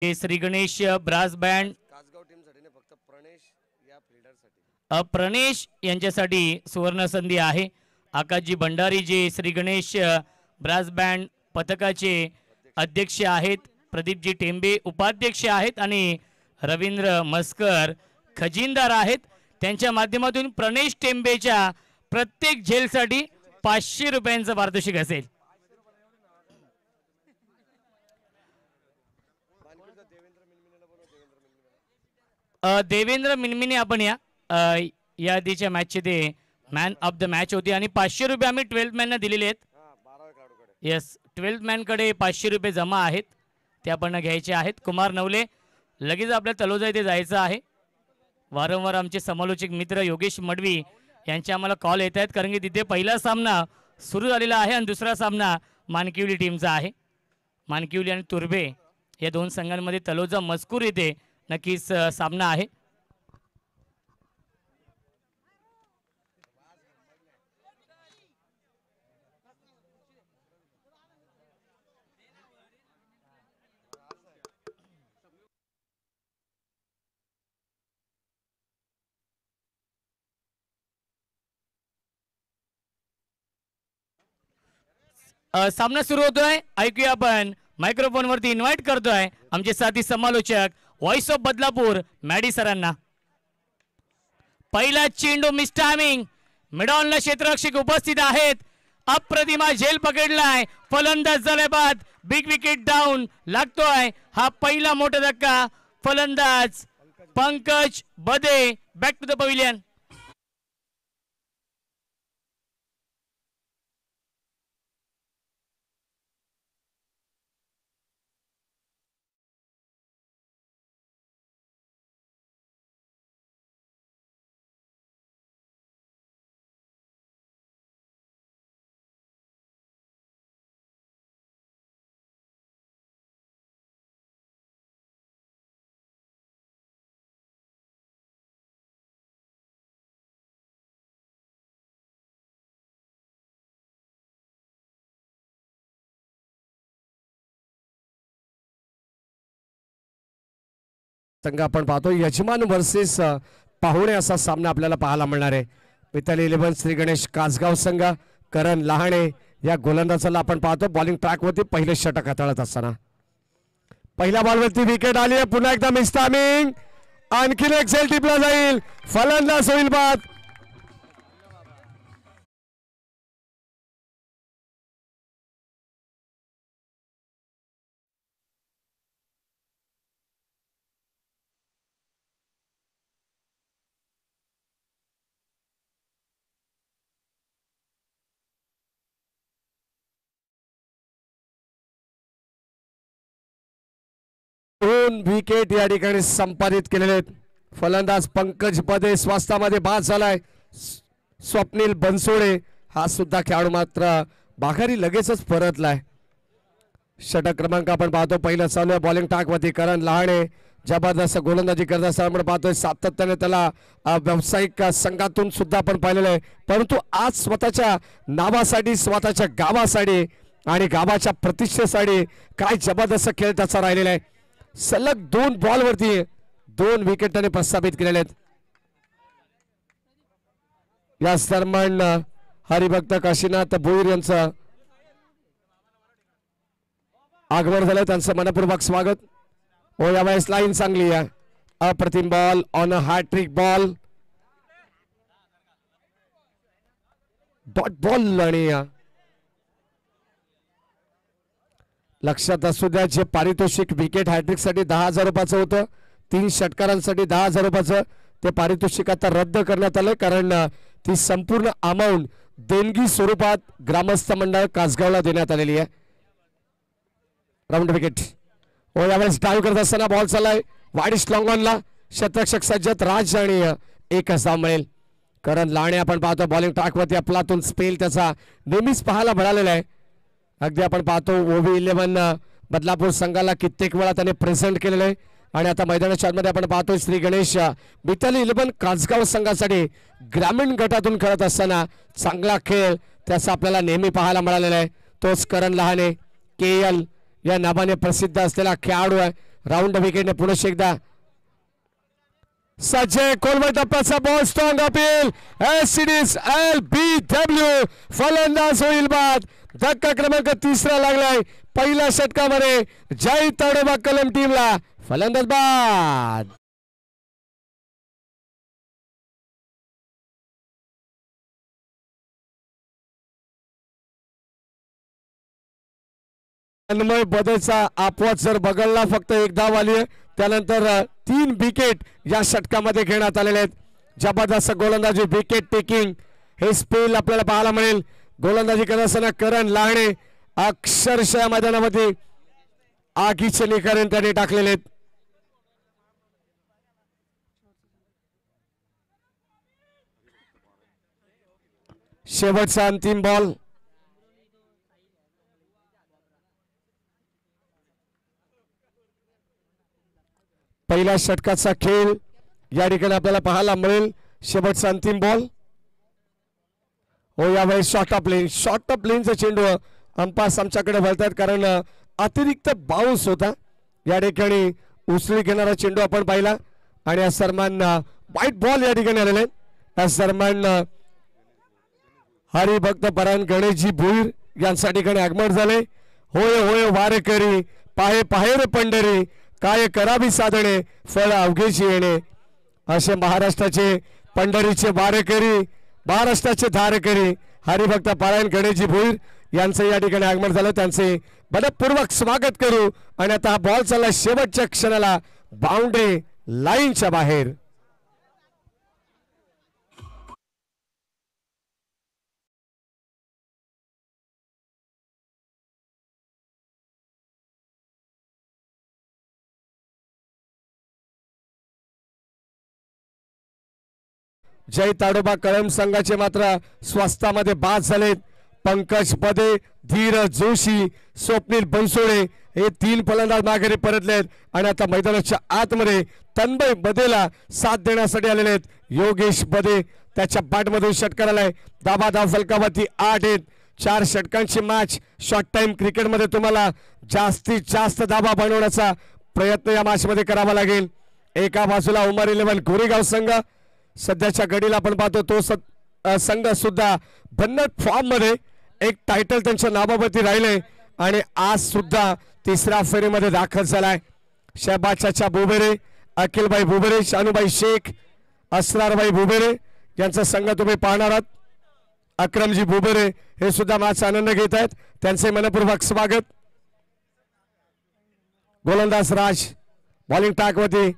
Shri Ganesh brass band Pranesh यांच्यासाठी सुवर्ण संधी आहे। आकाशजी भंडारी जे श्री गणेश ब्रास बँड पथकाचे अध्यक्ष आहेत, प्रदीपजी टेंबे उपाध्यक्ष आहेत आणि रवींद्र मस्कर खजिनदार आहेत। त्यांच्या माध्यमातून प्रणेश टेंबेच्या प्रत्येक झेलसाठी 500 रुपयांचं पारितोषिक असेल। देवेंद्र मिनमिने आपण या आधीच्या मॅचचे ते मॅन ऑफ द मॅच होते आणि 500 रुपये आम्ही 12th मॅनना दिलेले आहेत। येस, 12th मॅनकडे 500 रुपये जमा आहेत, ते आपण घ्यायचे आहेत। कुमार नवले लगेच आपल्या तलोजा इथे जायचं आहे। वारंवार आमचे समालोचक मित्र योगेश मडवी यांचे आम्हाला कॉल येत आहेत, कारण की तिथे पहिला सामना सुरू झालेला आहे आणि दुसरा सामना मानकिवली टीमचा आहे। मानकिवली आणि तुर्भे या दोन संघांमध्ये तलोजा मजकूर येथे नक्कीच सामना आहे। सामना सुरू होतोय, ऐकूया आपण मायक्रोफोन वरती इन्व्हाइट करतोय आमचे साथी समालोचक व्हॉइस ऑफ बदलापूर मॅडी सरांना। पहिला चेंडू मिस टायमिंग, मिडॉनला क्षेत्ररक्षक उपस्थित आहेत। अप्रतिमा झेल पकडलाय, फलंदाज झाले बाद, बिग विकेट डाऊन लागतोय। हा पहिला मोठा धक्का, फलंदाज पंकज बदे बॅक टू द पवेलियन। संघ आपण पाहतो यजमान वर्सेस पाहुणे असा सामना आपल्याला पाहायला मिळणार आहे। मिताली 11 श्री गणेश कासगाव संघ, करण लहाणे या गोलंदाजाला आपण पाहतो बॉलिंग ट्रॅक वरती पहिले षटक हाताळत असताना पहिल्या बॉलवरती विकेट आली आहे। पुन्हा एकदा मिस टायमिंग, आणखीन एक झेल टिपला जाईल, फलंदाज होईल बाद। दोन विकेट या ठिकाणी संपादित केलेले आहेत। फलंदाज पंकज पदे स्वास्थ्यामध्ये बाद झालाय। स्वप्नील बनसोडे हा सुद्धा खेळाडू मात्र बाघारी लगेचच परतलाय। षटक क्रमांक आपण पाहतो पहिलं चालू आहे बॉलिंग ट्रॅक वरती करण लहाणे जबरदस्त गोलंदाजी करत असताना आपण पाहतोय सातत्याने त्याला व्यावसायिक संघातून सुद्धा आपण पाहिलेलं आहे, परंतु आज स्वतःच्या नावासाठी स्वतःच्या गावासाठी आणि गावाच्या प्रतिष्ठेसाठी काय जबरदस्त खेळ त्याचा राहिलेला आहे। सलग 2 बॉल वरती 2 विकेट त्याने प्रस्थापित केलेले आहेत। या दरम्यान हरिभक्त काशीनाथ भोईर यांचं आगमन झालं, त्यांचं मनपूर्वक स्वागत। ओ यावेळेस लाईन चांगली आहे, अप्रतिम ball on a hat-trick ball, dot ball. आणि लक्षात असू द्या जे पारितोषिक विकेट हॅट्रिक साठी 10,000 रुपयाचं होतं, 3 षटकारांसाठी 10,000 रुपयाचं ते पारितोषिक आता रद्द करण्यात आलं, कारण ती संपूर्ण अमाऊंट देणगी स्वरूपात ग्रामस्थ मंडळ कासगावला देण्यात आलेली आहे। Round wicket. ओ यावेळेस डाव करत असताना बॉल चाललाय वाईड लॉंग ऑनला, क्षेत्ररक्षक सज्जत राज आणि एकच धाव मिळेल। करण लाणे आपण पाहतो बॉलिंग ट्रॅक वरती आपलातून स्पेल त्याचा नेहमीच पाहायला मिळालेला आहे। अगदी आपण पाहतो ओव्ही 11 बदलापूर संघाला कित्येक वेळा त्याने प्रेझेंट केलेलं आहे आणि आता मैदानाच्या आतमध्ये आपण पाहतोय श्री गणेश मिताली 11 कासगाव संघासाठी ग्रामीण गटातून खेळत असताना चांगला खेळ त्याचा आपल्याला नेहमी पाहायला मिळालेला आहे। तोच करण लहाणे KL या नावाने प्रसिद्ध असलेला खेळाडू आहे, राऊंड विकेटने पुन्हा एकदा सजय खोलवर टप्प्याचा बॉल स्ट्रॉंग अपील एससीडीज LBW फलंदाज होईल बाद. धक्का क्रमांक 3 लागलाय पहिल्या षटकामध्ये जय ताडोबा कलम टीमला. फलंदाज बाद. अन्मय बदेचा अपवाद जर बघायला फक्त एक धाव आली आहे. त्यानंतर 3 विकेट या षटकामध्ये घेण्यात आलेले आहेत. जबरदस्त गोलंदाजी विकेट टेकिंग हे स्पेल आपल्याला पाहायला मिळेल. गोलंदाजी करत असताना करण लाहणे अक्षरशः मैदानामध्ये आगीचे निकारण त्यांनी टाकलेले आहेत. शेवटचा अंतिम बॉल. पहिल्या षटकाचा खेळ या ठिकाणी आपल्याला पाहायला मिळेल. शेवटचा अंतिम बॉल. हो यावेळेस शॉर्ट ऑफ लेनचा चेंडू अंपायर्स आमच्याकडे वळतात कारण अतिरिक्त बाउन्स होता. या ठिकाणी उसळी घेणारा चेंडू आपण पाहिला आणि या सन्मान व्हाईट बॉल या ठिकाणी आलेले. या सन्मान हरिभक्त परायण गणेशजी भुईर यांच्या ठिकाणी आगमन झाले. होय होय वारकरी पाहे पाहे रे पंढरी काय करावी साधणे फळ अवघेची येणे. असे महाराष्ट्राचे पंढरीचे वारकरी महाराष्ट्राचे धारकरी हरिभक्त पारायण गणेशजी भुईर यांचं या ठिकाणी आगमन झालं. त्यांचे मनपूर्वक स्वागत करू. आणि आता हा बॉल चालला शेवटच्या क्षणाला बाउंड्री लाईनच्या बाहेर. जय ताडोबा कळम संघाचे मात्र स्वास्थ्यामध्ये बाद झालेत. पंकज पदे, धीरज जोशी, स्वप्नील बनसोडे हे 3 फलंदाज माघारी परतलेत आणि आता मैदानाच्या आतमध्ये तन्मय बदेला साथ देण्यासाठी आलेले आहेत. योगेश बदे त्याच्या बॅटमधून षटकार आलाय. धाव फलकावरती 8 आहेत. 4 षटकांची मॅच. शॉर्ट टाइम क्रिकेटमध्ये तुम्हाला जास्तीत जास्त धावा बनवण्याचा प्रयत्न या मॅच मध्ये करावा लागेल. एका बाजूला उमर 11 गोरेगाव संघ सध्याच्या घडीला आपण पाहतो तो संघ सुद्धा भन्नाट फॉर्म मध्ये एक टायटल त्यांच्या नावावरती राहिले आणि आज सुद्धा 3ऱ्या फेरीमध्ये दाखल झालाय. शहबाज चाचा बुबेरे, अखिलभाई बुबेरे, शानूभाई शेख, असरारभाई बुबेरे यांचा संघ तुम्ही पाहणार आहात. अक्रमजी बुबेरे हे सुद्धा मॅच आनंद घेत आहेत. त्यांचे मनपूर्वक स्वागत. गोलंदाज राज बॉलिंग टॅकवरती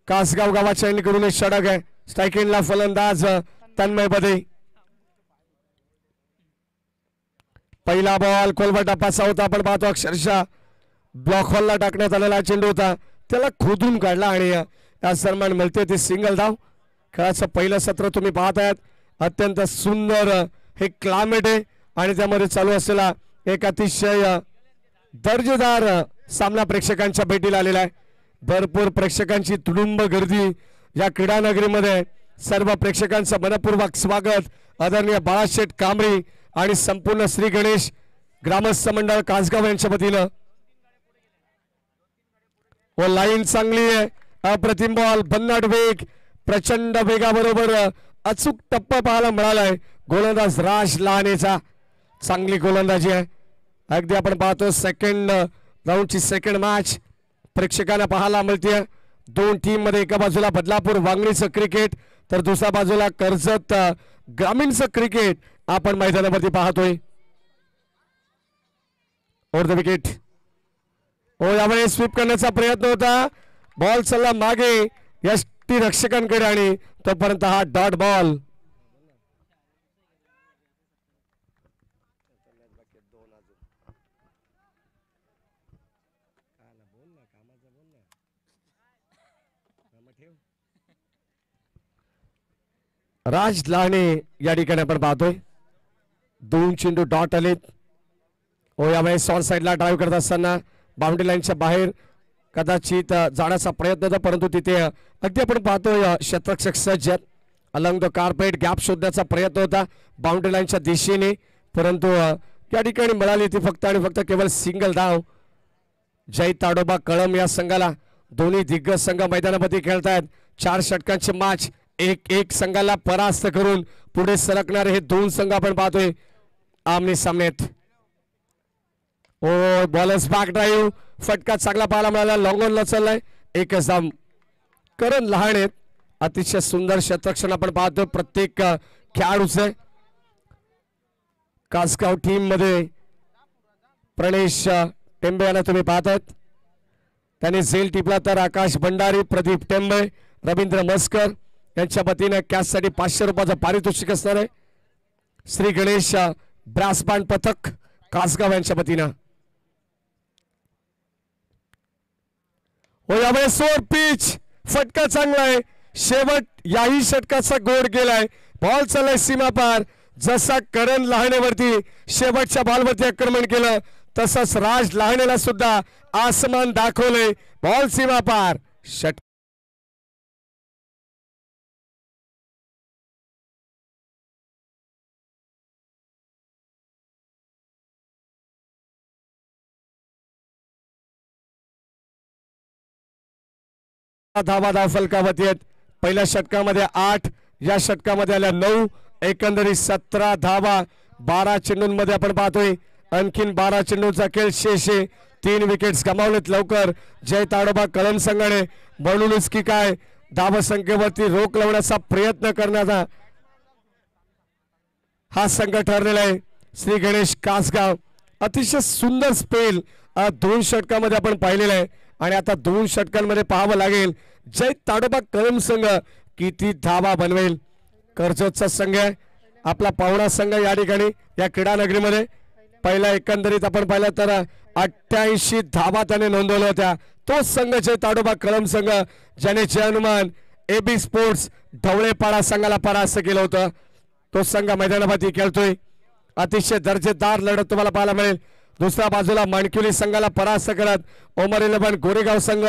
कासगाव गावाच्या एंडकडून एक षटक आहे. स्ट्रायकिंगला फलंदाज तन्मय बदे. पहिला बॉल खोलवर टप्प्याचा होता. आपण पाहतो अक्षरशः ब्लॉक हॉलला टाकण्यात आलेला चेंडू होता. त्याला खोदून काढला आणि या सन्मान मिळते ते सिंगल धाव. खेळाचं पहिलं सत्र तुम्ही पाहत आहात. अत्यंत सुंदर हे क्लायमेट आहे आणि त्यामध्ये चालू असलेला एक अतिशय दर्जेदार सामना प्रेक्षकांच्या भेटीला आलेला आहे. भरपूर प्रेक्षकांची तुडुंब गर्दी या क्रीडा नगरीमध्ये. सर्व प्रेक्षकांचं मनपूर्वक स्वागत. आदरणीय बाळाशेठ कांबळी आणि संपूर्ण श्री गणेश ग्रामस्थ मंडळ कासगाव यांच्या वतीनं. व लाईन चांगली आहे. अप्रतिम बॉल, भन्नाट वेग, प्रचंड वेगाबरोबर अचूक टप्पा पाहायला मिळालाय. गोलंदाज राज लहानेचा चांगली गोलंदाजी आहे. अगदी आपण पाहतो सेकंड राऊंडची सेकंड मॅच प्रेक्षकांना पाहायला मिळते. 2 टीम मध्ये एका बाजूला बदलापूर वांगणीचं क्रिकेट तर दुसऱ्या बाजूला कर्जत ग्रामीणचं क्रिकेट आपण मैदानावरती पाहतोय. Over the wicket. हो यावेळेस स्वीप करण्याचा प्रयत्न होता. बॉल चालला मागे यष्टी रक्षकांकडे आणि तोपर्यंत हा डॉट बॉल. राज लाहणे या ठिकाणी आपण पाहतोय. 2 चेंडू डॉट आलेत. हो यावेळेस ऑन साइडला ड्राईव्ह करत असताना बाउंड्री लाईनच्या बाहेर कदाचित जाण्याचा प्रयत्न होता परंतु तिथे अगदी आपण पाहतोय शतरक्षक सज्ज अलंग द कार्पेट गॅप शोधण्याचा प्रयत्न होता बाउंड्री लाईनच्या दिशेने परंतु या ठिकाणी मिळाली ती फक्त आणि फक्त केवळ सिंगल धाव. जय ताडोबा कळम या संघाला दोन्ही दिग्गज संघ मैदानामध्ये खेळतायत. 4 षटकांची मॅच, एक संघाला परास्त करून पुढे सरकणारे हे दोन संघ आपण पाहतोय आमने सामनेत. ओ बॉलर्स बॅक ड्राईव्ह, फटका चांगला पाहायला मिळाला. लॉंग ऑनला चाललाय. एकच धाव. करण लहाणे अतिशय सुंदर शतरक्षण आपण पाहतोय प्रत्येक खेळाडूचे. कासगाव टीम मध्ये प्रणेश टेंबे यांना तुम्ही पाहतात. त्यांनी झेल टिपला तर आकाश भंडारी, प्रदीप टेंबे, रवींद्र मस्कर यांच्या वतीने कॅच साठी 500 रुपयाचं पारितोषिक असणार आहे. श्री गणेश ब्रास बँड पथक कासगाव यांच्या वतीनं. यावेळेस पिच, फटका चांगला आहे. शेवट याही षटकाचा गोड गेलाय. बॉल चाललाय सीमा पार. जसा करण लहाणेवरती शेवटच्या बॉलवरती आक्रमण केलं तसंच राज लहाणेला सुद्धा आसमान दाखवले. बॉल सीमा पार. षटक धावा धाव फलकावरती आहेत. पहिल्या षटकामध्ये 8, या षटकामध्ये आल्या 9, एकंदरीत 17 धावा 12 चेंडूंमध्ये आपण पाहतोय. आणखीन 12 चेंडूचा खेळ शेष आहे. 3 विकेट्स गमावलेत लवकर जय ताडोबा कळम संघाने. म्हणूनच की काय धाव संख्येवरती रोख लावण्याचा प्रयत्न करण्याचा हा संघ ठरलेला आहे. श्री गणेश कासगाव अतिशय सुंदर स्पेल 2 षटकामध्ये आपण पाहिलेला आहे आणि आता 2 षटकांमध्ये पाहावं लागेल जय ताडोबा कळम संघ किती धावा बनवेल. कर्जतचा संघ आहे आपला पाहुणा संघ या ठिकाणी या क्रीडा नगरीमध्ये. पहिला एकंदरीत आपण पाहिलं तर 88 धावा त्याने नोंदवल्या होत्या. तो संघ जय ताडोबा कळम संघ ज्याने जय हनुमान एबी स्पोर्ट्स ढवळेपाडा संघाला परास्त केलं होतं. तो संघ मैदानामध्ये खेळतोय. अतिशय दर्जेदार लढत तुम्हाला पाहायला मिळेल. दुसऱ्या बाजूला माणकिवली संघाला परास्त करत ओमर 11 गोरेगाव संघ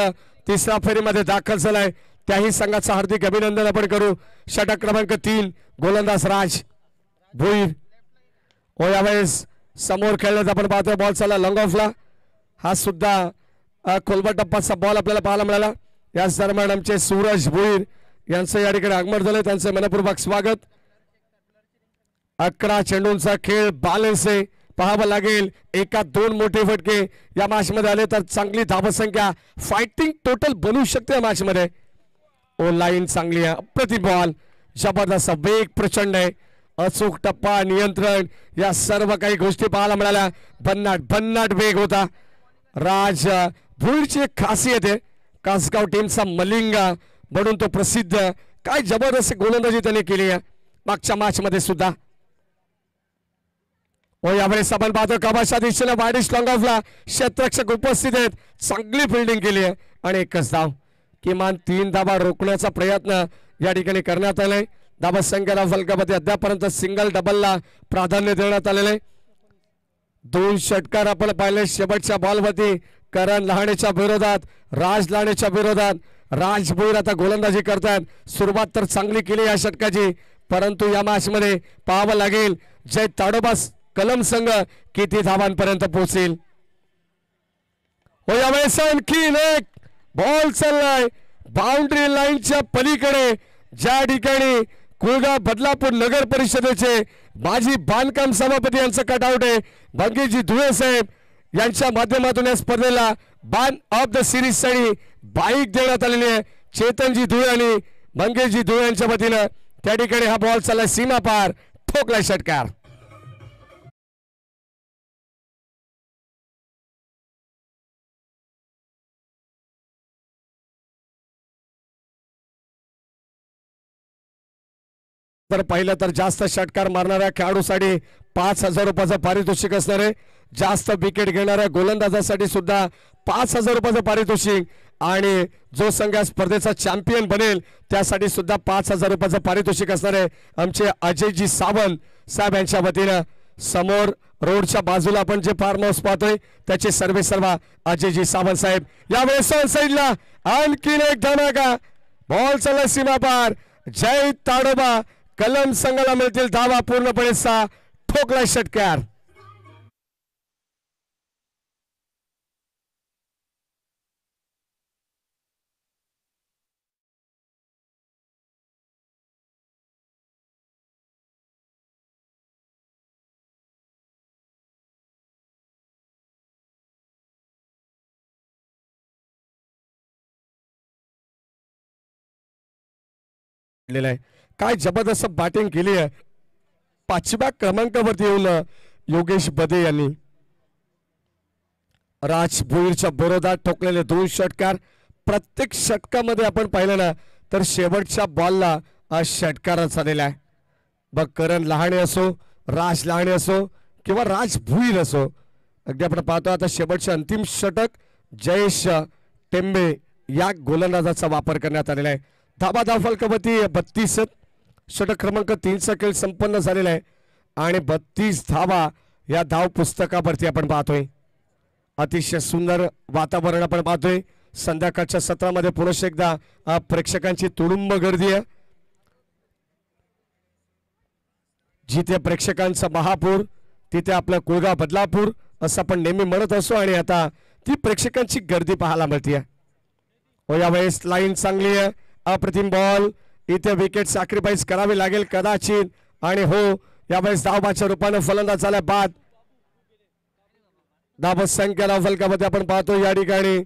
तिसऱ्या फेरीमध्ये दाखल झालाय. त्याही संघाचं हार्दिक अभिनंदन आपण करू. षटक क्रमांक 3 गोलंदाज राज भुईर. यावेळेस समोर खेळण्यात आपण पाहतोय. बॉल चालला लॉंग ऑफला. हा सुद्धा खोलबट टप्पाचा बॉल आपल्याला पाहायला मिळाला. याच दरम्यान आमचे सूरज भुईर यांचं या ठिकाणी आगमन झालं. त्यांचं मनपूर्वक स्वागत. 11 चेंडूंचा खेळ बॅलन्स आहे. पाहावं लागेल 1-2 मोठे फटके या मॅच मध्ये आले तर चांगली धावसंख्या फायटिंग टोटल बनवू शकते या मॅच मध्ये. ओ लाईन चांगली आहे. अप्रतिम बॉल. जबरदस्त वेग प्रचंड आहे. अचूक टप्पा नियंत्रण या सर्व काही गोष्टी पाहायला मिळाल्या. भन्नाट वेग होता. राज भुईरची एक खासियत आहे. कासगाव टीमचा मलिंगा म्हणून तो प्रसिद्ध. काय जबरदस्त गोलंदाजी त्याने केली आहे मागच्या मॅच मध्ये सुद्धा. यावेळेस आपण पाहतो कबाशा दिशेने वाईडिश लॉंग ऑफला क्षेत्ररक्षक उपस्थित आहेत. चांगली फिल्डिंग केली आहे आणि एकच धाव. किमान 3 धावा रोखण्याचा प्रयत्न या ठिकाणी करण्यात आलाय. धावा संख्येला फलकामध्ये अद्यापर्यंत सिंगल डबलला प्राधान्य देण्यात आलेलं आहे. 2 षटकार आपण पाहिले शेवटच्या बॉलवरती करण लहाणेच्या विरोधात राज लहाणेच्या विरोधात राज भोईर आता गोलंदाजी करतात. सुरुवात तर चांगली केली या षटकाची परंतु या मॅच मध्ये पाहावं लागेल जय ताडोबा कलम संघ किती धावांपर्यंत पोहोचेल. यावेळेस आणखीन एक बॉल चाललाय बाउंड्री लाईनच्या पलीकडे ज्या ठिकाणी कुळगाव बदलापूर नगर परिषदेचे माजी बांधकाम सभापती यांचं कटआउट आहे. भंगीजी धुळे साहेब यांच्या माध्यमातून या स्पर्धेला मॅन ऑफ द सिरीज साठी बाईक देण्यात आलेली आहे. चेतनजी धुळे आणि भंगीजी धुळे यांच्या वतीनं त्या ठिकाणी हा बॉल चाललाय सीमा पार. ठोकलाय षटकार. तर पहिलं तर जास्त षटकार मारणाऱ्या खेळाडूसाठी 5,000 रुपयाचं पारितोषिक असणार आहे. जास्त विकेट घेणाऱ्या गोलंदाजासाठी सुद्धा 5,000 रुपयाचं पारितोषिक आणि जो संघ स्पर्धेचा चॅम्पियन बनेल त्यासाठी सुद्धा 5,000 रुपयाचं पारितोषिक असणार आहे. आमचे अजयजी सावंत साहेब यांच्या वतीनं समोर रोडच्या बाजूला आपण जे फार्म हाऊस पाहतोय त्याचे सर्व अजयजी सावंत साहेब. यावेळेस साईडला आणखीन एक धमाका. बॉल चालला सीमा पार. जय ताडोबा कलम संघाला मिळतील धावा पूर्णपणे 6. ठोकला षटकार. लेला आहे. काय जबरदस्त बॅटिंग केली आहे. 5व्या क्रमांकावरती येऊन योगेश बदे यांनी राज भोईरच्या विरोधात ठोकलेले 2 षटकार. प्रत्येक षटकामध्ये आपण पाहिलं ना तर शेवटच्या बॉलला षटकार झालेला आहे. बघ करण लहाणे असो, राज लहाणे असो किंवा राज भुईर असो, अगदी आपण पाहतो आता शेवटचे अंतिम षटक जयेश टेंबे या गोलंदाजाचा वापर करण्यात आलेला आहे. धाबा फलकावरती 32. षटक क्रमांक 3चा खेळ संपन्न झालेला आहे आणि 32 धावा या धाव पुस्तकावरती आपण पाहतोय. अतिशय सुंदर वातावरण आपण पाहतोय. संध्याकाळच्या सत्रामध्ये पुन्हा एकदा प्रेक्षकांची तुडुंब गर्दी आहे. जिथे प्रेक्षकांचा महापूर तिथे आपला कुळगाव बदलापूर असं आपण नेहमी म्हणत असो आणि आता ती प्रेक्षकांची गर्दी पाहायला मिळते. हो यावेळेस लाईन चांगली आहे. अप्रतिम बॉल. इथे विकेट सॅक्रिफाईस करावी लागेल कदाचित आणि हो यावेळेस धावबाच्या रूपाने फलंदाज झाला बाद. धाव संख्या धाव फलकामध्ये आपण पाहतो या ठिकाणी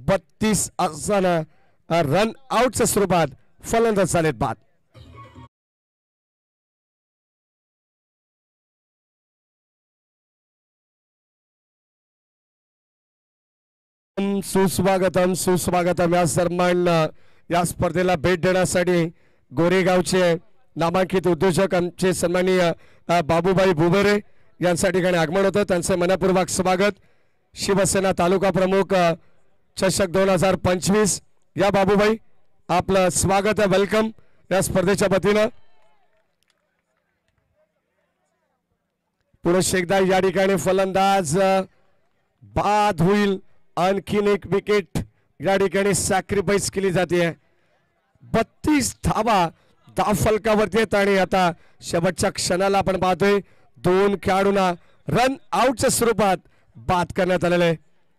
32 असताना रन आउटच्या स्वरूपात फलंदाज झालेत बाद. सुस्वागतम सुस्वागतम. या सन्मान या स्पर्धेला भेट देण्यासाठी गोरेगावचे नामांकित उद्योजक आमचे सन्माननीय बाबूभाई बुबरे यांच्या ठिकाणी आगमन होतं. त्यांचे मनपूर्वक स्वागत. शिवसेना तालुका प्रमुख चषक 2025 या बाबूभाई आपलं स्वागत आहे. वेलकम या स्पर्धेच्या वतीनं. पुन्हा एकदा या ठिकाणी फलंदाज बाद होईल. आणखीन एक विकेट या ठिकाणी सॅक्रिफाईस केली जाते. 32 धावा धाव फलकावरती आहेत आणि आता शेवटच्या क्षणाला आपण पाहतोय 2 खेळाडूंना रन आउटच्या स्वरूपात बाद करण्यात आलेले.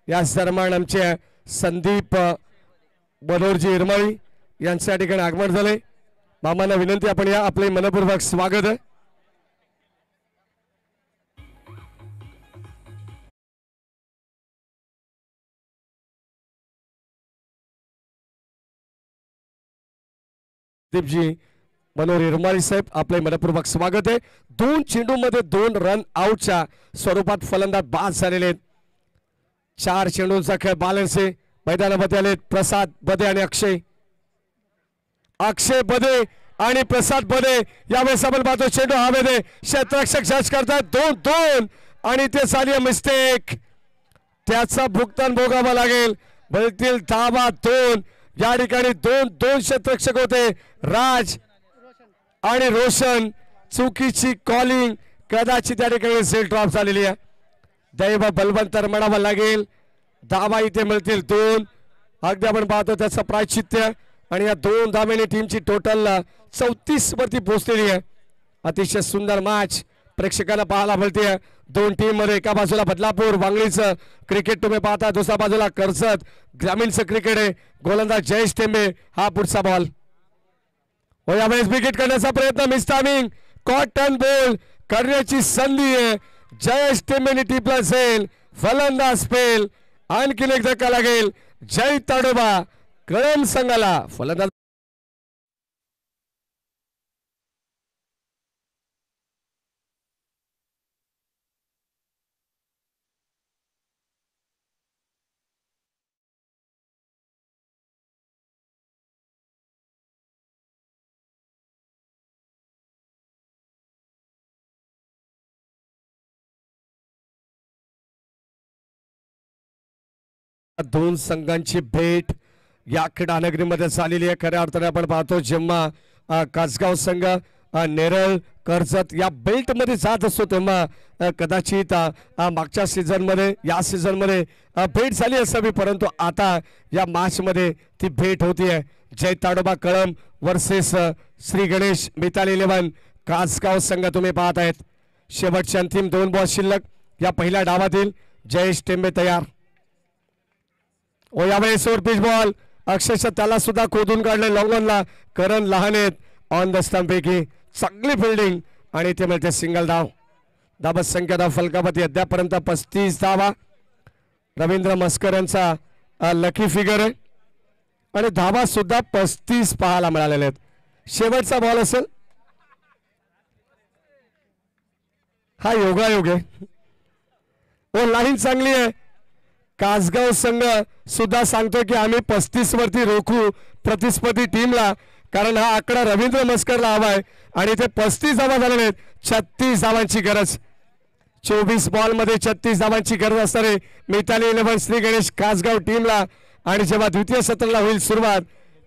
या दरम्यान आमचे संदीप बनोरजी इरमाळी यांच्या ठिकाणी आगमन झाले. मामांना विनंती आपण या आपले मनपूर्वक स्वागत आहे. दीपजी मनोहर इरमाळी साहेब आपले मनपूर्वक स्वागत आहे. 2 चेंडूमध्ये 2 रन आउटच्या स्वरूपात फलंदाज बाद झालेले आहेत. 4 चेंडूंचा खेळ बॅलन्स आहे. मैदानामध्ये आले प्रसाद बदे आणि अक्षय बदे आणि प्रसाद बदे. यावेळेस आपण पाहतो चेंडू हवेमध्ये क्षेत्ररक्षक जज करतात 2-2 आणि ते झाली मिस्टेक. त्याचा भुगतान भोगावा लागेल. बळतील धावा 2. या ठिकाणी 2-2 क्षेत्ररक्षक होते राज आणि रोशन. चुकीची कॉलिंग कदाचित त्या ठिकाणी सेल ड्रॉप झालेली आहे. दैव बलवंत म्हणावं लागेल. धावा इथे मिळतील 2. अगदी आपण पाहतो त्याचं प्रायचित्य आणि या 2 धावेने टीमची टोटल 34 वरती पोहोचलेली आहे. अतिशय सुंदर मॅच प्रेक्षकांना पाहायला मिळते. 2 टीम मध्ये एका बाजूला बदलापूर वांगळीचं क्रिकेट तुम्ही पाहता, दुसऱ्या बाजूला कर्जत ग्रामीणचं क्रिकेट आहे. गोलंदाज जयेश टेंबे हा पुढचा बॉल. यावेळेस विकेट करण्याचा प्रयत्न मिस टायमिंग. कॉटन बॉल करण्याची संधी आहे. जयेश टेंबेने टिपला असेल. फलंदाज फेल. आणखीन एक धक्का लागेल जय ताडोबा कळम संघाला. फलंदाज दोन संघांची भेट या क्रीडानगरीमध्ये झालेली आहे. खऱ्या अर्थाने आपण पाहतो जेव्हा कासगाव संघ नेरळ कर्जत या बेल्ट मध्ये जात असतो तेव्हा कदाचित मागच्या सीझन मध्ये या सीझन मध्ये भेट झाली असावी, परंतु आता या मॅच मध्ये ती भेट होतीये. जय ताडोबा कळम वर्सेस श्री गणेश मिताली 11 कासगाव संघ तुम्ही पाहत आहेत. शेवटचे अंतिम 2 बॉल शिल्लक या पहिल्या डावातील. जयेश टेंबे तयार. यावेळेस ओव्हर पिच बॉल अक्षरशः त्याला सुद्धा खोदून काढले लॉंगॉनला. करण लहानेत ऑन द स्टंप पैकी चांगली फिल्डिंग आणि ते मिळते सिंगल धाव. धाबत संख्या धाव फलकावरती अद्यापर्यंत 35 धावा. रवींद्र मस्कर यांचा लकी फिगर आहे आणि धावा सुद्धा 35 पाहायला मिळालेले आहेत. शेवटचा बॉल असेल. हा योगायोग आहे. ओ लाईन चांगली आहे. कासगाव संघ सुद्धा सांगतो की आम्ही 35 वरती रोखू प्रतिस्पर्धी टीमला, कारण हा आकडा रवींद्र मस्करला हवा आहे आणि ते 35 धावा झालेले आहेत. 36 धावांची गरज. 24 बॉल मध्ये 36 धावांची गरज असणारे मिताली 11 श्री गणेश कासगाव टीमला. आणि जेव्हा द्वितीय सत्राला होईल सुरुवात,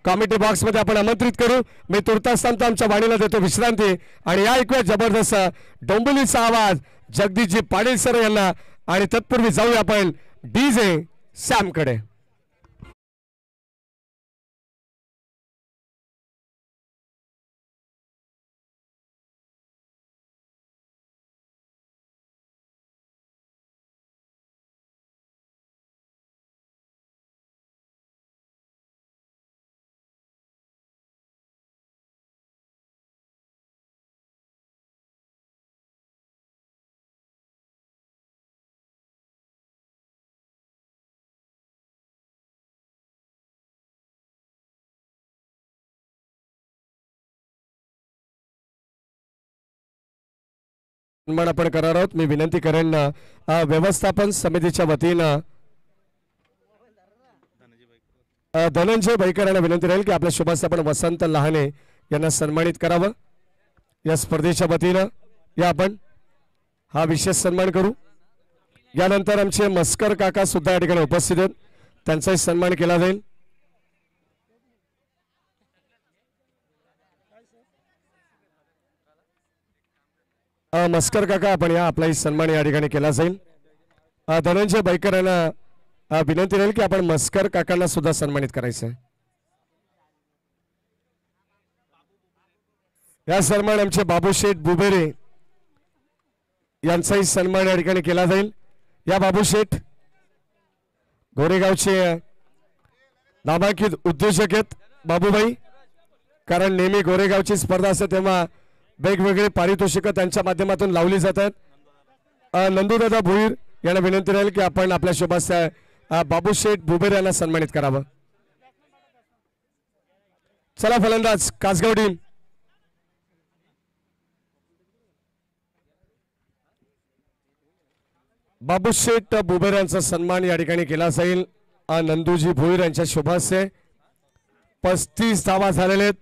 कॉमेंट्री बॉक्स मध्ये आपण आमंत्रित करू. मी तुर्तास थांबतो, आमच्या वाणीला देतो विश्रांती आणि या ऐकूया जबरदस्त डोंबिवलीचा आवाज जगदीशजी पाटील सर यांना. आणि तत्पूर्वी जाऊया आपण डीजे सॅम कडे. आपण करणार आहोत. मी विनंती करेन व्यवस्थापन समितीच्या वतीनं धनंजय बैकर यांना विनंती राहील की आपल्या शुभस्थापन वसंत लहाने यांना सन्मानित करावं. या स्पर्धेच्या वतीनं या आपण हा विशेष सन्मान करू. यानंतर आमचे मस्कर काका सुद्धा या ठिकाणी उपस्थित आहेत, त्यांचाही सन्मान केला जाईल. मस्कर काका आपण या, आपलाही सन्मान या ठिकाणी केला जाईल. धनंजय बैकर यांना विनंती राहील की आपण मस्कर काकांना सुद्धा सन्मानित करायचं आहे. या सन्मान आमचे बाबूशेठ बुबेरे यांचाही सन्मान या ठिकाणी केला जाईल. या बाबूशेठ गोरेगावचे नामांकित उद्योजक आहेत बाबूबाई, कारण नेहमी गोरेगावची स्पर्धा असते तेव्हा वेगवेगळे पारितोषिकं त्यांच्या माध्यमातून लावली जातात. नंदूदादा भोईर यांना विनंती राहील की आपण आपल्या शोभास्या बाबूशेठ बुबेर यांना सन्मानित करावं. चला फलंदाज कासगाव टीम. बाबूशेठ बुबेर यांचा सन्मान या ठिकाणी केला जाईल. नंदूजी भोईर यांच्या शोभास्ये 35 धावा झालेले आहेत.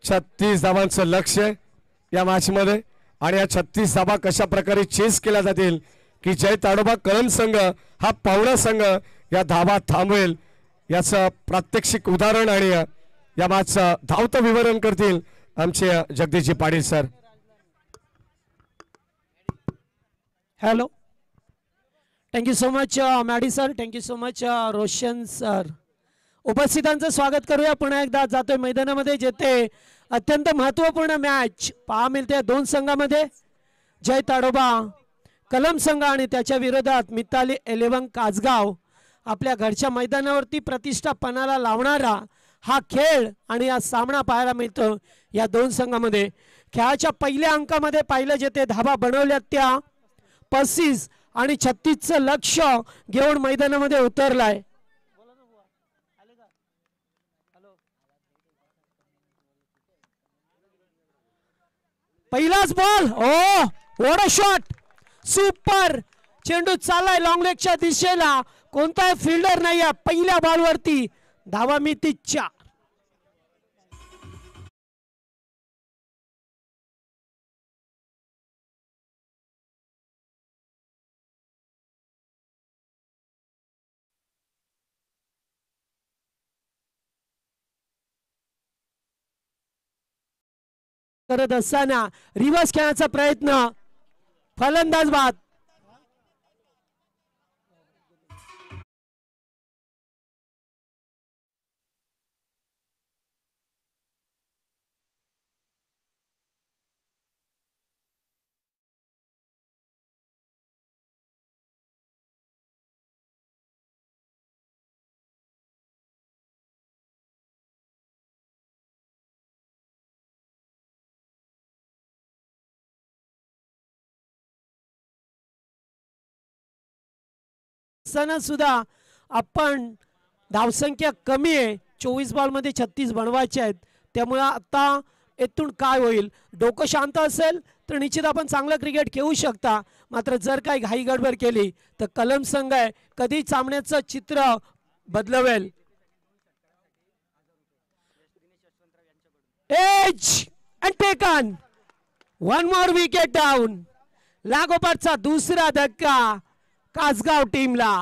36 धावांचं लक्ष्य या मॅच मध्ये आणि या 36 धावा कशा प्रकारे चेस केल्या जातील की जय ताडोबा कळम संघ हा पावणा संघ या धावा थांबवेल याचं प्रात्यक्षिक उदाहरण आणि या मॅचचं धावतं विवरण करतील आमचे Jagdishji Patil sir. Hello, thank you so much Maddy sir, thank you so much Roshan sir. उपस्थितांचं स्वागत करूया. पुन्हा एकदा जातोय मैदानामध्ये जेथे अत्यंत महत्त्वपूर्ण मॅच पहा मिळते दोन संघामध्ये. जय ताडोबा कलम संघ आणि त्याच्या विरोधात मिताली 11 कासगाव. आपल्या घरच्या मैदानावरती प्रतिष्ठा पणाला लावणारा हा खेळ आणि हा सामना पाहायला मिळतो या दोन संघामध्ये. खेळाच्या पहिल्या अंकामध्ये पाहिलं जेथे धाबा बनवल्या त्या 35 आणि 36चं लक्ष घेऊन मैदानामध्ये उतरलाय. पहिलाच ball, oh what a shot, super चेंडू चाललाय लॉंग लेगच्या दिशेला. कोणताही फिल्डर नाही आहे. पहिल्या बॉलवरती धावा मिळती 4. करत असताना रिव्हर्स खेळण्याचा प्रयत्न, फलंदाज बाद. सुद्धा आपण धावसंख्या कमी आहे. 24 बॉल मध्ये 36 बनवायचे आहेत. त्यामुळे आता येथून काय होईल. डोकं शांत असेल तर निश्चित आपण चांगलं क्रिकेट खेळू शकता. मात्र जर काही घाई गडबड केली तर कलम संघ आहे कधी सामन्याचं चित्र बदलवेल. Edge and taken, one more wicket down. लागोपाठचा दुसरा धक्का कासगाव टीमला.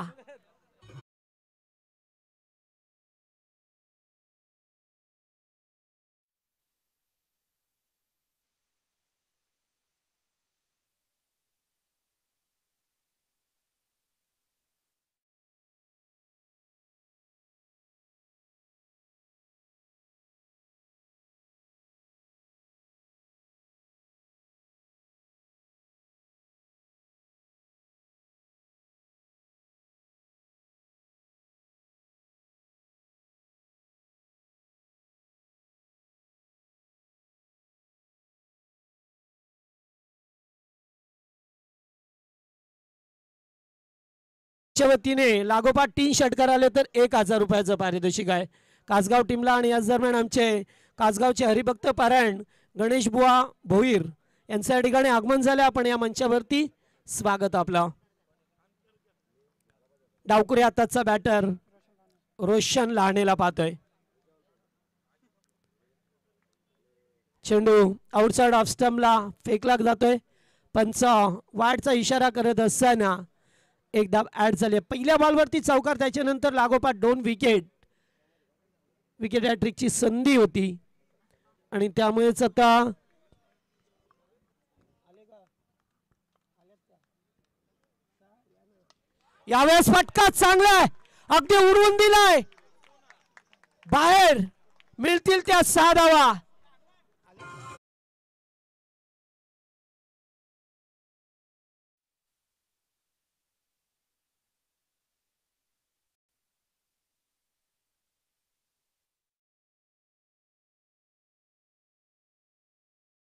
वतीने लागोपाठ 3 षटकार आले तर 1000 रुपयाचं पारितोषिक आहे कासगाव टीमला. आणि याच दरम्यान आमचे कासगावचे हरिभक्त पारायण गणेश बुवा भोईर यांचं या ठिकाणी आगमन झालं. आपण या मंचावरती स्वागत आपलं. डावकुरे आताचा बॅटर रोशन लहानेला पाहतोय. चेंडू आउटसाइड ऑफ स्टंपला फेकला जातोय. पंच वाढचा इशारा करत असताना एक धाव ऍड झाली. पहिल्या बॉलवरती चौकार, त्याच्यानंतर लागोपाठ 2 विकेट हॅट्रिकची संधी होती आणि त्यामुळेच आता यावेळेस फटका चांगला आहे, अगदी उडवून दिलाय बाहेर. मिळतील त्या 6 धावा.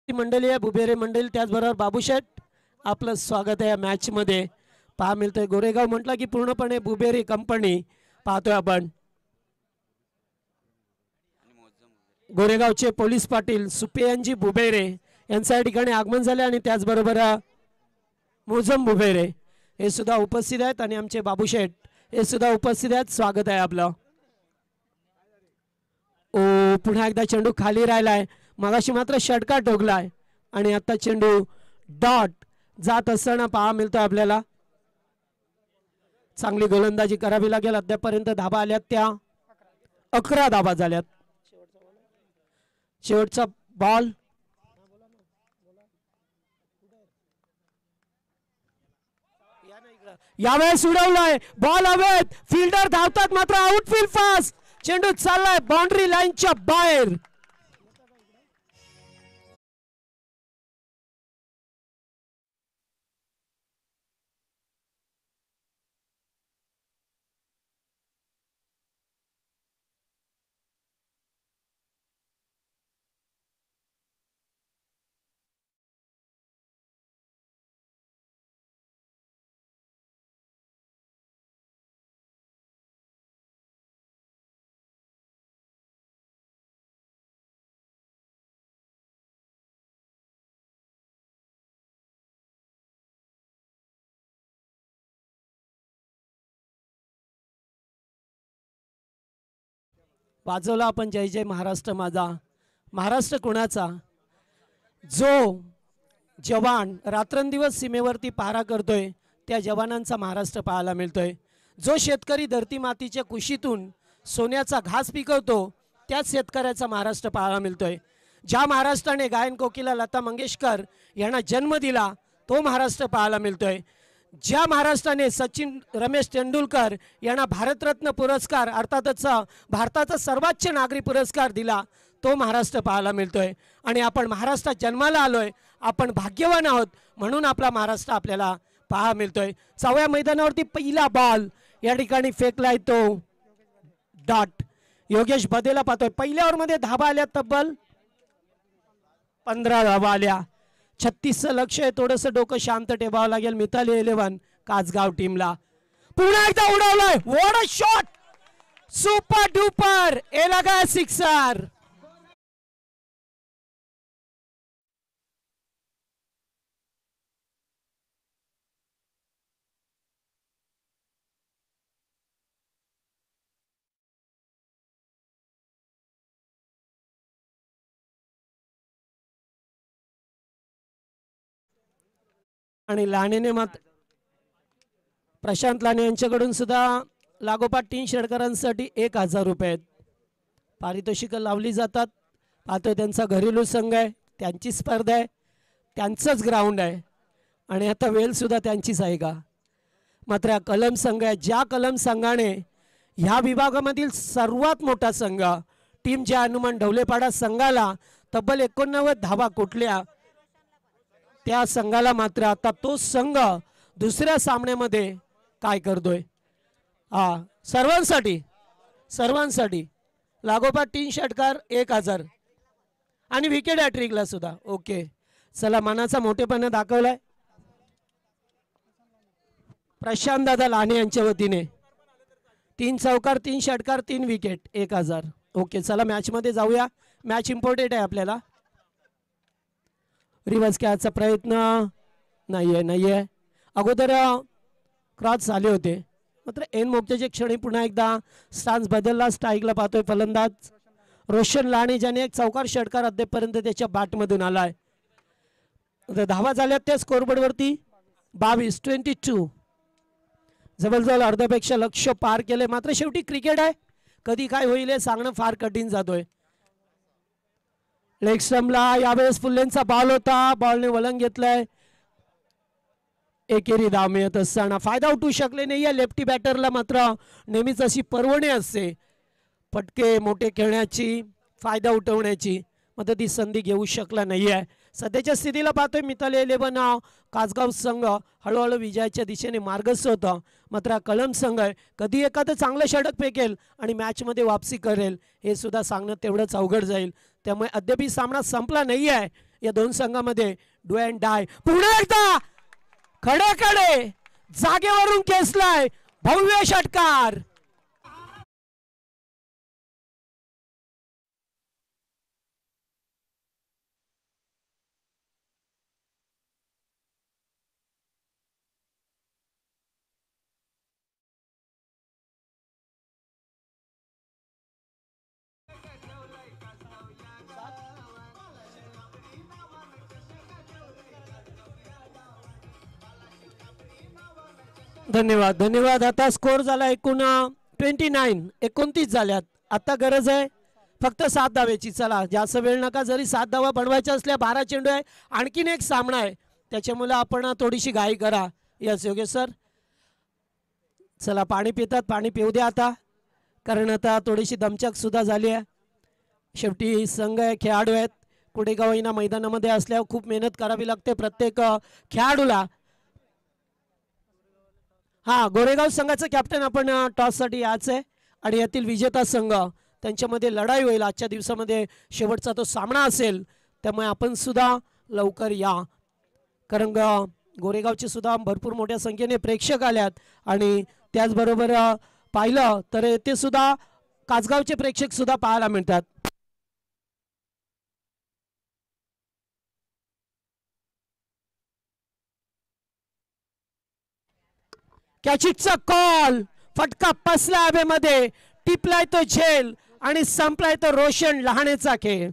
मंडळी आहे बुबेरे मंडळी, त्याचबरोबर बाबूशेठ आपलं स्वागत आहे या मॅच मध्ये. पहा मिळतंय गोरेगाव म्हटलं की पूर्णपणे बुबेरे कंपनी पाहतोय आपण. गोरेगावचे पोलीस पाटील सुपेयनजी बुबेरे यांच्या या ठिकाणी आगमन झाले आणि त्याचबरोबर मोजम बुबेरे हे सुद्धा उपस्थित आहेत आणि आमचे बाबूशेठ हे सुद्धा उपस्थित आहेत. स्वागत आहे आपलं. ओ पुन्हा एकदा चेंडू खाली राहिलाय. मगाशी मात्र षटकार ठोकलाय आणि आता चेंडू डॉट जात असताना पहा मिळतो आपल्याला. चांगली गोलंदाजी करावी लागेल. अद्यापर्यंत धाबा आल्यात त्या 11 धाबा झाल्यात. शेवटचा बॉल यावेळेस उडवलाय बॉल हवेत. फिल्डर धावतात मात्र आउटफील्ड फास्ट. चेंडू चाललाय बाउंड्री लाईनच्या बाहेर. वाजवला आपण जय जय महाराष्ट्र माझा. महाराष्ट्र कुणाचा? जो जवान रात्रंदिवस सीमेवरती पहारा करतोय त्या जवानांचा महाराष्ट्र पाहायला मिळतोय. जो शेतकरी धरती मातीच्या कुशीतून सोन्याचा घास पिकवतो त्याच शेतकऱ्याचा महाराष्ट्र पाहायला मिळतोय. ज्या महाराष्ट्राने गायन कोकिला लता मंगेशकर यांना जन्म दिला तो महाराष्ट्र पाहायला मिळतोय. ज्या महाराष्ट्राने सचिन रमेश तेंडुलकर यांना भारतरत्न पुरस्कार अर्थातच भारताचा सर्वोच्च नागरी पुरस्कार दिला तो महाराष्ट्र पाहायला मिळतोय. आणि आपण महाराष्ट्रात जन्माला आलोय, आपण भाग्यवान आहोत म्हणून आपला महाराष्ट्र आपल्याला पाहायला मिळतोय. 4व्या मैदानावरती पहिला बॉल या ठिकाणी फेकलाय तो डॉट. योगेश बदेला पाहतोय. पहिल्या ओव्हरमध्ये धाबा आल्या तब्बल 15 धाबा आल्या. 36 लक्ष आहे. थोडंसं डोकं शांत ठेवावं लागेल मिताली 11 कासगाव टीमला. पुन्हा एकदा उडवलाय. What a shot, super duper, ए लगा सिक्सर. आणि लाणेने मात्र प्रशांत लाणे यांच्याकडून सुद्धा लागोपाठ 3 षटकारांसाठी 1000 रुपये आहेत. पारितोषिकं लावली जातात. पाहतोय त्यांचा घरेलू संघ आहे, त्यांची स्पर्धा आहे, त्यांचंच ग्राउंड आहे आणि आता वेळ सुद्धा त्यांचीच आहे का. मात्र कलम संघ आहे, ज्या कलम संघाने ह्या विभागामधील सर्वात मोठा संघ टीम ज्या हनुमान ढवलेपाडा संघाला तब्बल 89 धावा कुठल्या, त्या संघाला मात्र आता तो संघ दुसऱ्या सामन्यामध्ये काय करतोय. सर्वांसाठी लागोपाठ 3 षटकार 1000 आणि विकेट हॅट्रिकला सुद्धा. ओके, चला मनाचा मोठेपणा दाखवलाय प्रशांत दादा लाणे यांच्या वतीने. 3 चौकार 3 षटकार 3 विकेट 1000. ओके, चला मॅच मध्ये जाऊया. मॅच इम्पॉर्टंट आहे आपल्याला. रिव्हर्स कॅचचा प्रयत्न नाहीये. अगोदर क्रॉस झाले होते, मात्र एन मोक्याच्या क्षणी पुन्हा एकदा स्टान्स बदलला. स्ट्राईकला पाहतोय फलंदाज रोशन लाणे, ज्याने एक चौकार षटकार अद्यापर्यंत त्याच्या बॅटमधून आलाय. धावा झाल्यात त्या स्कोरबोर्डवरती 22-22. जवळजवळ अर्ध्यापेक्षा लक्ष पार केले. मात्र शेवटी क्रिकेट आहे, कधी काय होईल हे सांगणं फार कठीण जातोय. लेग स्टंपला यावेळेस फुल्लेंचा बॉल होता, बॉलने वलंग घेतलंय. एकेरी धाव मिळत असताना फायदा उठवू शकले नाही या लेफ्टी बॅटरला. मात्र नेहमीच अशी पर्वणी असते फटके मोठे खेळण्याची, फायदा उठवण्याची, मात्र ती संधी घेऊ शकला नाहीये. सध्याच्या स्थितीला पाहतोय मिताली 11 कासगाव संघ हळूहळू विजयाच्या दिशेने मार्गस्थ होता. मात्र कलम संघ आहे, कधी एखादं चांगलं षटक फेकेल आणि मॅचमध्ये वापसी करेल हे सुद्धा सांगणं तेवढंच अवघड जाईल. त्यामुळे अद्याप सामना संपला नाही आहे या दोन संघामध्ये. Do and dye. पुन्हा एकदा खडे जागेवरून खेचलाय भव्य षटकार. धन्यवाद. आता स्कोर झाला एकूण 29 झाल्यात. आता गरज आहे फक्त 7 धावेची. चला जास्त वेळ नका. जरी 7 धावा बनवायच्या असल्या, 12 चेंडू आहे, आणखीन एक सामना आहे, त्याच्यामुळे आपण थोडीशी घाई करा. Yes Yogesh sir. चला पाणी पितात, पाणी पिऊ द्या आता, कारण आता थोडीशी दमछाक सुद्धा झाली आहे. शेवटी संघ आहे, खेळाडू आहेत. कुडेगाव मैदानामध्ये असल्यावर खूप मेहनत करावी लागते प्रत्येक खेळाडूला. गोरेगाव संघाचं कॅप्टन आपण टॉससाठी याच आहे आणि यातील विजेता संघ त्यांच्यामध्ये लढाई होईल. आजच्या दिवसामध्ये शेवटचा तो सामना असेल, त्यामुळे आपण सुद्धा लवकर या, कारण गोरेगावचे सुद्धा भरपूर मोठ्या संख्येने प्रेक्षक आल्यात आणि त्याचबरोबर पाहिलं तर येथे सुद्धा कासगावचे प्रेक्षक सुद्धा पाहायला मिळतात. कॅचिकचा कॉल, फटका पसला हवेमध्ये, टिपलाय तो झेल आणि संपलाय तो रोशन लहानेचा खेळ.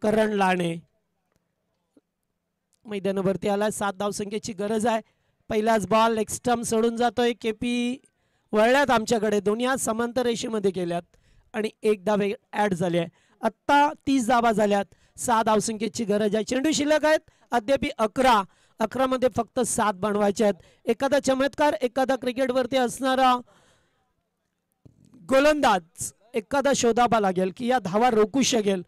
करण लाणे मैदानावरती आला. 7 धावसंख्येची गरज आहे. पहिलाच बॉल लेग स्टंप सोडून जातोय. केपी वळल्यात आमच्याकडे, दोन्ही आज समांतर रेषेमध्ये केल्यात आणि 1 धाव ऍड झाली आहे. आत्ता 30 धावा झाल्यात. 6 धावसंख्येची गरज आहे. चेंडू शिल्लक आहेत अद्याप 11 मध्ये फक्त 7 बनवायचे आहेत. एखादा चमत्कार, एखादा क्रिकेटवरती असणारा गोलंदाज एखादा शोधावा लागेल की या धावा रोखू शकेल.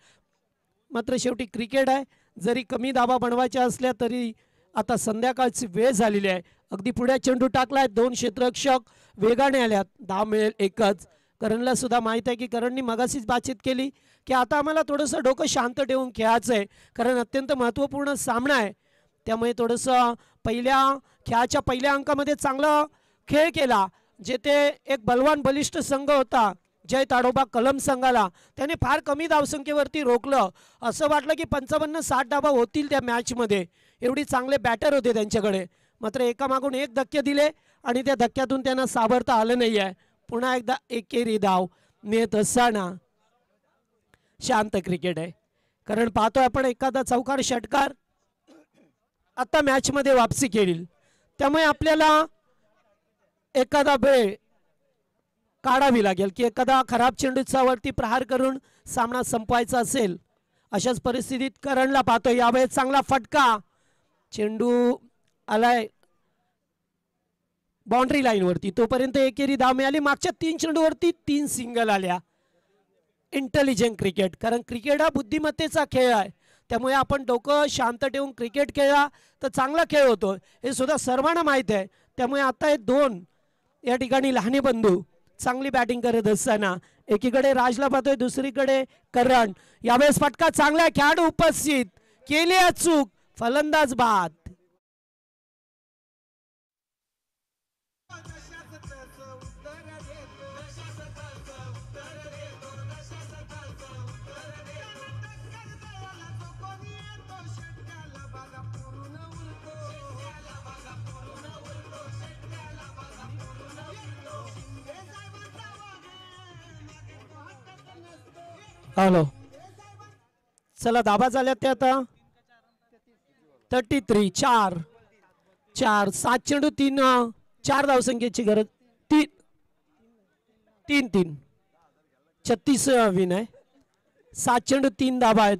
मात्र शेवटी क्रिकेट आहे, जरी कमी धावा बनवायच्या असल्या तरी आता संध्याकाळची वेळ झालेली आहे. अगदी पुढे चेंडू टाकलाय, 2 क्षेत्ररक्षक वेगाने आल्यात. धाव मिळेल एकच. करणला सुद्धा माहीत आहे की करणनी मगाशीच बातचीत केली की आता आम्हाला थोडंसं डोकं शांत ठेवून खेळायचं आहे, कारण अत्यंत महत्त्वपूर्ण सामना आहे. त्यामुळे थोडंसं खेळाच्या पहिल्या अंकामध्ये चांगला खेळ केला. जेथे एक बलवान बलिष्ठ संघ होता जय ताडोबा कलम संघाला, त्याने फार कमी धावसंख्येवरती रोखलं. असं वाटलं की 55-60 धावा होतील त्या मॅचमध्ये, एवढी चांगले बॅटर होते त्यांच्याकडे. मात्र एकामागून एक धक्के दिले आणि त्या धक्क्यातून त्यांना सावरता आलं नाही आहे. पुन्हा एकदा एकेरी धाव नेत असताना शांत क्रिकेट आहे. कारण पाहतोय आपण एखादा चौकार षटकार आता मॅचमध्ये वापसी केली. त्यामुळे आपल्याला एखादा वेळ काढावी लागेल की एखादा खराब चेंडूचा वरती प्रहार करून सामना संपवायचा असेल. अशाच परिस्थितीत करणला पाहतोय. यावेळेस चांगला फटका, चेंडू आलाय बाउंड्री लाईन वरती. तोपर्यंत एकेरी धाव मिळाली. मागच्या 3 चेंडूवरती 3 सिंगल आल्या. इंटेलिजंट क्रिकेट, कारण क्रिकेट हा बुद्धिमत्तेचा खेळ आहे. त्यामुळे आपण डोकं शांत ठेवून क्रिकेट खेळला तर चांगला खेळ होतो, हे सुद्धा सर्वांना माहीत आहे. त्यामुळे आता हे 2 या ठिकाणी लहाने बंधू चांगली बॅटिंग करत असताना एकीकडे राजला पाहतोय, दुसरीकडे करण. यावेळेस फटका चांगला, खेळाडू उपस्थित, केली अचूक, फलंदाज बाद. हॅलो, चला धाबा झाल्यात ते आता 33. 4 7 चेंडू 3 4 धावसंख्येची गरज. 3 36 विन आहे. 7 चेंडू 3 धाबा आहेत.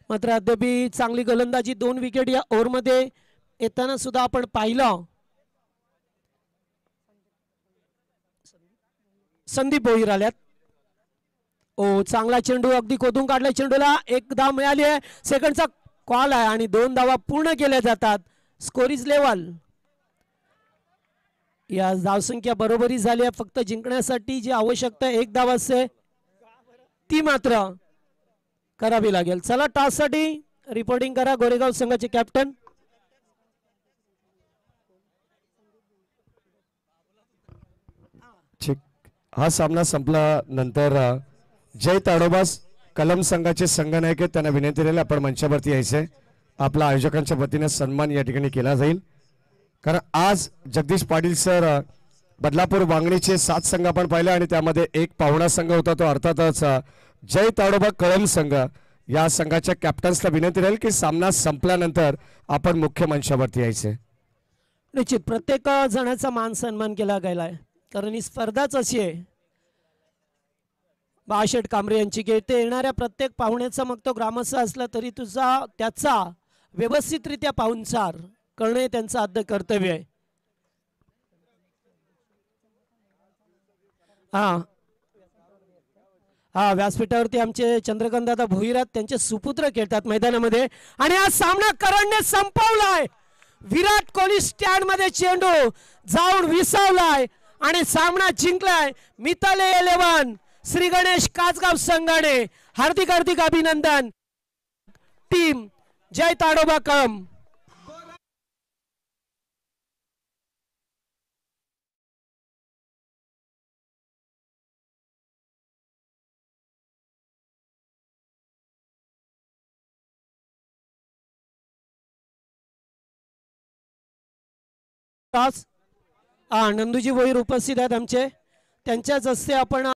मात्र अद्याप चांगली गोलंदाजी, 2 विकेट या ओव्हरमध्ये येताना सुद्धा आपण पाहिलं. संदीप भोईर आल्यात. ओ, चांगला चेंडू अगदी खोदून काढला. चेंडूला 1 धाव मिळाली आहे. सेकंडचा कॉल आहे आणि 2 धावा पूर्ण केल्या जातात. Score is level. या धावसंख्या बरोबरी झाली आहे. फक्त जिंकण्यासाठी जी आवश्यकता 1 धाव असते ती मात्र करावी लागेल. चला, टॉस साठी रिपोर्टिंग करा गोरेगाव संघाचे कॅप्टन. हा सामना संपल्यानंतर जय ताडोबा कलम संघाचे संघनायक त्यांना विनंती राहील आपण मंचावरती यायचे. आपला आयोजकांच्या वतीने सन्मान या ठिकाणी केला जाईल. कारण आज जगदीश पाटील सर बदलापूर वांगणीचे 7 संघ आपण पाहिले आणि त्यामध्ये एक पाहुणा संघ होता, तो अर्थातच जय ताडोबा कलम संघ. या संघाच्या कॅप्टन्सला विनंती राहील की सामना संपल्यानंतर आपण मुख्य मंचावरती यायचे. निश्चित प्रत्येक जणाचा मान सन्मान केला गेलाय, कारण ही स्पर्धाच अशी आहे. बाळाशेठ कांबरे यांची येथे येणाऱ्या प्रत्येक पाहुण्याचा, मग तो ग्रामस्थ असला तरी त्याचा व्यवस्थितरित्या पाहुणचार करणे त्यांचं आद्य कर्तव्य आहे. व्यासपीठावरती आमचे चंद्रकांत दादा भोईरात त्यांचे सुपुत्र खेळतात मैदानामध्ये आणि हा सामना करणने संपवलाय. विराट कोहली स्टँड मध्ये चेंडू जाऊन विसावलाय आणि सामना जिंकलाय. मिताले 11 श्री गणेश काचगाव संघाने. हार्दिक हार्दिक अभिनंदन टीम जय ताडोबा कळम. नंदूजी भोईर उपस्थित आहेत आमचे, त्यांच्याच हस्ते आपण